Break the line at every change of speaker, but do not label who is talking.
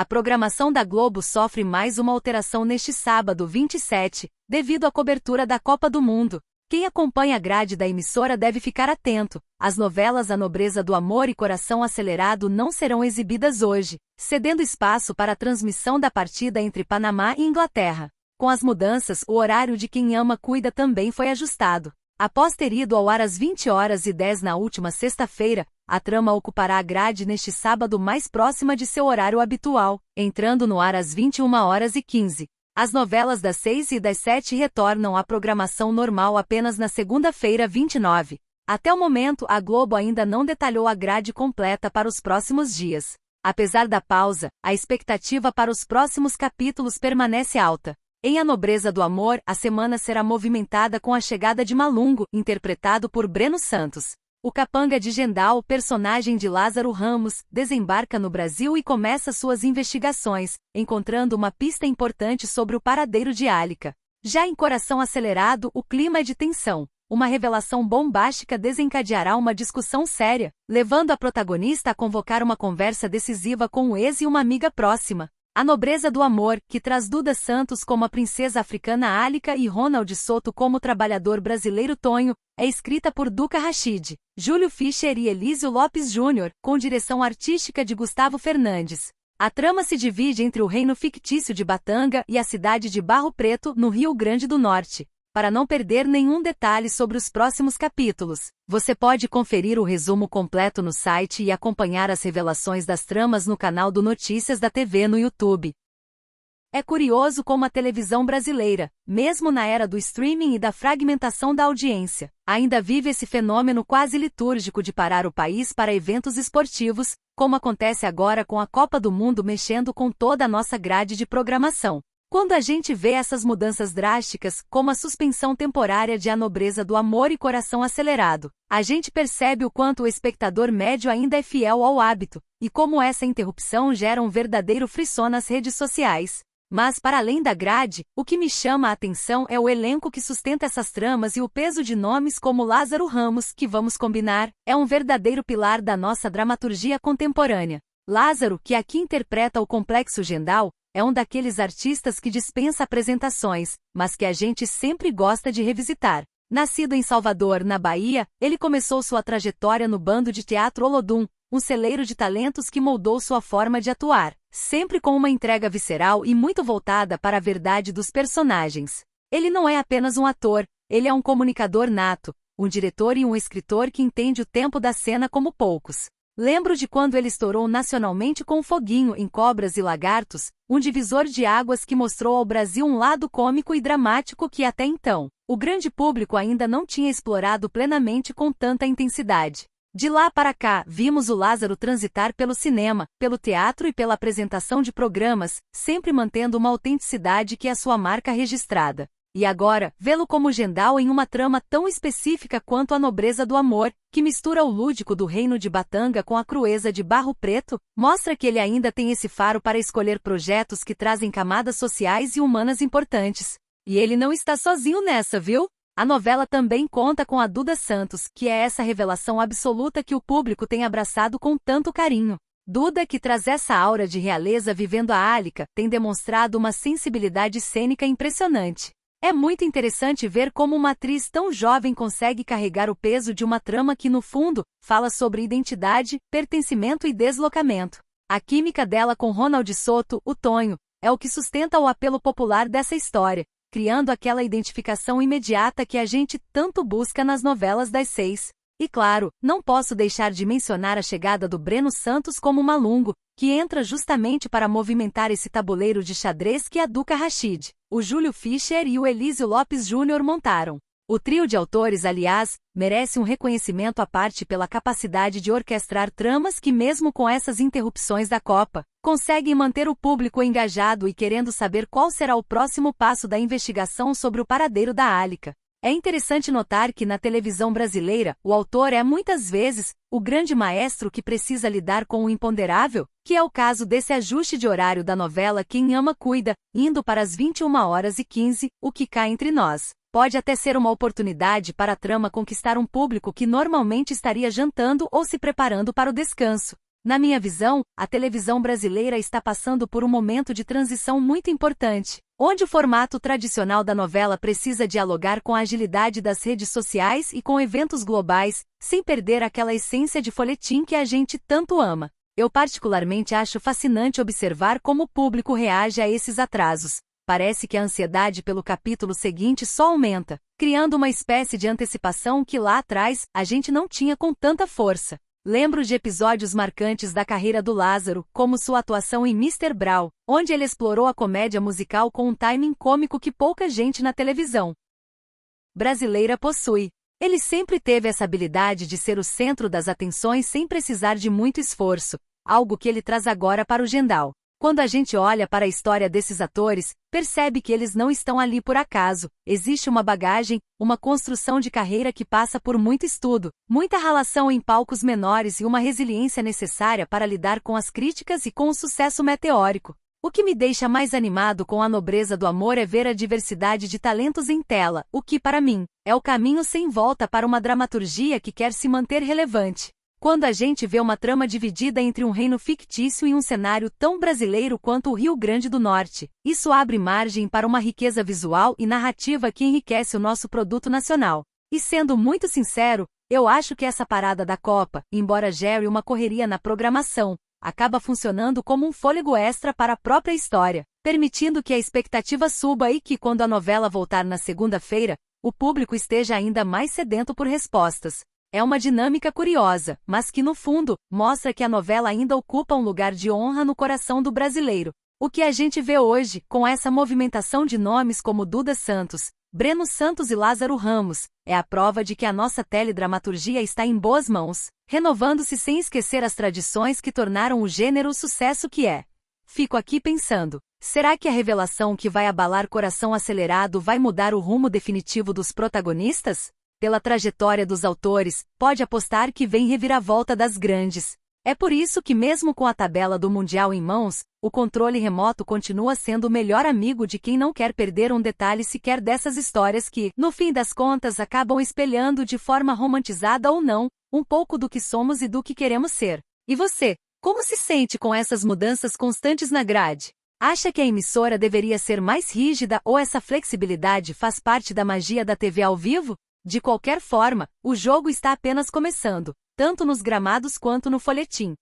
A programação da Globo sofre mais uma alteração neste sábado 27, devido à cobertura da Copa do Mundo. Quem acompanha a grade da emissora deve ficar atento. As novelas A Nobreza do Amor e Coração Acelerado não serão exibidas hoje, cedendo espaço para a transmissão da partida entre Panamá e Inglaterra. Com as mudanças, o horário de Quem Ama Cuida também foi ajustado. Após ter ido ao ar às 20h10 na última sexta-feira, a trama ocupará a grade neste sábado mais próxima de seu horário habitual, entrando no ar às 21h15. As novelas das 6 e das 7 retornam à programação normal apenas na segunda-feira 29. Até o momento, a Globo ainda não detalhou a grade completa para os próximos dias. Apesar da pausa, a expectativa para os próximos capítulos permanece alta. Em A Nobreza do Amor, a semana será movimentada com a chegada de Malungo, interpretado por Breno Santos. O capanga de Gendal, personagem de Lázaro Ramos, desembarca no Brasil e começa suas investigações, encontrando uma pista importante sobre o paradeiro de Álica. Já em Coração Acelerado, o clima é de tensão. Uma revelação bombástica desencadeará uma discussão séria, levando a protagonista a convocar uma conversa decisiva com o ex e uma amiga próxima. A Nobreza do Amor, que traz Duda Santos como a princesa africana Álica e Ronald Soto como o trabalhador brasileiro Tonho, é escrita por Duca Rachid, Júlio Fischer e Elísio Lopes Júnior, com direção artística de Gustavo Fernandes. A trama se divide entre o reino fictício de Batanga e a cidade de Barro Preto, no Rio Grande do Norte. Para não perder nenhum detalhe sobre os próximos capítulos, você pode conferir o resumo completo no site e acompanhar as revelações das tramas no canal do Notícias da TV no YouTube. É curioso como a televisão brasileira, mesmo na era do streaming e da fragmentação da audiência, ainda vive esse fenômeno quase litúrgico de parar o país para eventos esportivos, como acontece agora com a Copa do Mundo mexendo com toda a nossa grade de programação. Quando a gente vê essas mudanças drásticas, como a suspensão temporária de A Nobreza do Amor e Coração Acelerado, a gente percebe o quanto o espectador médio ainda é fiel ao hábito, e como essa interrupção gera um verdadeiro frisson nas redes sociais. Mas para além da grade, o que me chama a atenção é o elenco que sustenta essas tramas e o peso de nomes como Lázaro Ramos, que vamos combinar, é um verdadeiro pilar da nossa dramaturgia contemporânea. Lázaro, que aqui interpreta o complexo Gendal, é um daqueles artistas que dispensa apresentações, mas que a gente sempre gosta de revisitar. Nascido em Salvador, na Bahia, ele começou sua trajetória no bando de teatro Olodum, um celeiro de talentos que moldou sua forma de atuar, sempre com uma entrega visceral e muito voltada para a verdade dos personagens. Ele não é apenas um ator, ele é um comunicador nato, um diretor e um escritor que entende o tempo da cena como poucos. Lembro de quando ele estourou nacionalmente com o Foguinho em Cobras e Lagartos, um divisor de águas que mostrou ao Brasil um lado cômico e dramático que até então, o grande público ainda não tinha explorado plenamente com tanta intensidade. De lá para cá, vimos o Lázaro transitar pelo cinema, pelo teatro e pela apresentação de programas, sempre mantendo uma autenticidade que é sua marca registrada. E agora, vê-lo como Gendal em uma trama tão específica quanto A Nobreza do Amor, que mistura o lúdico do reino de Batanga com a crueza de Barro Preto, mostra que ele ainda tem esse faro para escolher projetos que trazem camadas sociais e humanas importantes. E ele não está sozinho nessa, viu? A novela também conta com a Duda Santos, que é essa revelação absoluta que o público tem abraçado com tanto carinho. Duda, que traz essa aura de realeza vivendo a Álica, tem demonstrado uma sensibilidade cênica impressionante. É muito interessante ver como uma atriz tão jovem consegue carregar o peso de uma trama que, no fundo, fala sobre identidade, pertencimento e deslocamento. A química dela com Ronald Soto, o Tonho, é o que sustenta o apelo popular dessa história, criando aquela identificação imediata que a gente tanto busca nas novelas das 6. E claro, não posso deixar de mencionar a chegada do Breno Santos como Malungo, que entra justamente para movimentar esse tabuleiro de xadrez que a Duca Rachid, o Júlio Fischer e o Elísio Lopes Júnior montaram. O trio de autores, aliás, merece um reconhecimento à parte pela capacidade de orquestrar tramas que, mesmo com essas interrupções da Copa, conseguem manter o público engajado e querendo saber qual será o próximo passo da investigação sobre o paradeiro da Álica. É interessante notar que na televisão brasileira, o autor é muitas vezes o grande maestro que precisa lidar com o imponderável, que é o caso desse ajuste de horário da novela Quem Ama Cuida, indo para as 21h15, o que cá entre nós. Pode até ser uma oportunidade para a trama conquistar um público que normalmente estaria jantando ou se preparando para o descanso. Na minha visão, a televisão brasileira está passando por um momento de transição muito importante, onde o formato tradicional da novela precisa dialogar com a agilidade das redes sociais e com eventos globais, sem perder aquela essência de folhetim que a gente tanto ama. Eu particularmente acho fascinante observar como o público reage a esses atrasos. Parece que a ansiedade pelo capítulo seguinte só aumenta, criando uma espécie de antecipação que lá atrás a gente não tinha com tanta força. Lembro de episódios marcantes da carreira do Lázaro, como sua atuação em Mr. Brown, onde ele explorou a comédia musical com um timing cômico que pouca gente na televisão brasileira possui. Ele sempre teve essa habilidade de ser o centro das atenções sem precisar de muito esforço, algo que ele traz agora para o Gendal. Quando a gente olha para a história desses atores, percebe que eles não estão ali por acaso. Existe uma bagagem, uma construção de carreira que passa por muito estudo, muita ralação em palcos menores e uma resiliência necessária para lidar com as críticas e com o sucesso meteórico. O que me deixa mais animado com A Nobreza do Amor é ver a diversidade de talentos em tela, o que, para mim, é o caminho sem volta para uma dramaturgia que quer se manter relevante. Quando a gente vê uma trama dividida entre um reino fictício e um cenário tão brasileiro quanto o Rio Grande do Norte, isso abre margem para uma riqueza visual e narrativa que enriquece o nosso produto nacional. E sendo muito sincero, eu acho que essa parada da Copa, embora gere uma correria na programação, acaba funcionando como um fôlego extra para a própria história, permitindo que a expectativa suba e que, quando a novela voltar na segunda-feira, o público esteja ainda mais sedento por respostas. É uma dinâmica curiosa, mas que no fundo, mostra que a novela ainda ocupa um lugar de honra no coração do brasileiro. O que a gente vê hoje, com essa movimentação de nomes como Duda Santos, Breno Santos e Lázaro Ramos, é a prova de que a nossa teledramaturgia está em boas mãos, renovando-se sem esquecer as tradições que tornaram o gênero o sucesso que é. Fico aqui pensando, será que a revelação que vai abalar Coração Acelerado vai mudar o rumo definitivo dos protagonistas? Pela trajetória dos autores, pode apostar que vem reviravolta das grandes. É por isso que mesmo com a tabela do Mundial em mãos, o controle remoto continua sendo o melhor amigo de quem não quer perder um detalhe sequer dessas histórias que, no fim das contas, acabam espelhando de forma romantizada ou não, um pouco do que somos e do que queremos ser. E você, como se sente com essas mudanças constantes na grade? Acha que a emissora deveria ser mais rígida ou essa flexibilidade faz parte da magia da TV ao vivo? De qualquer forma, o jogo está apenas começando, tanto nos gramados quanto no folhetim.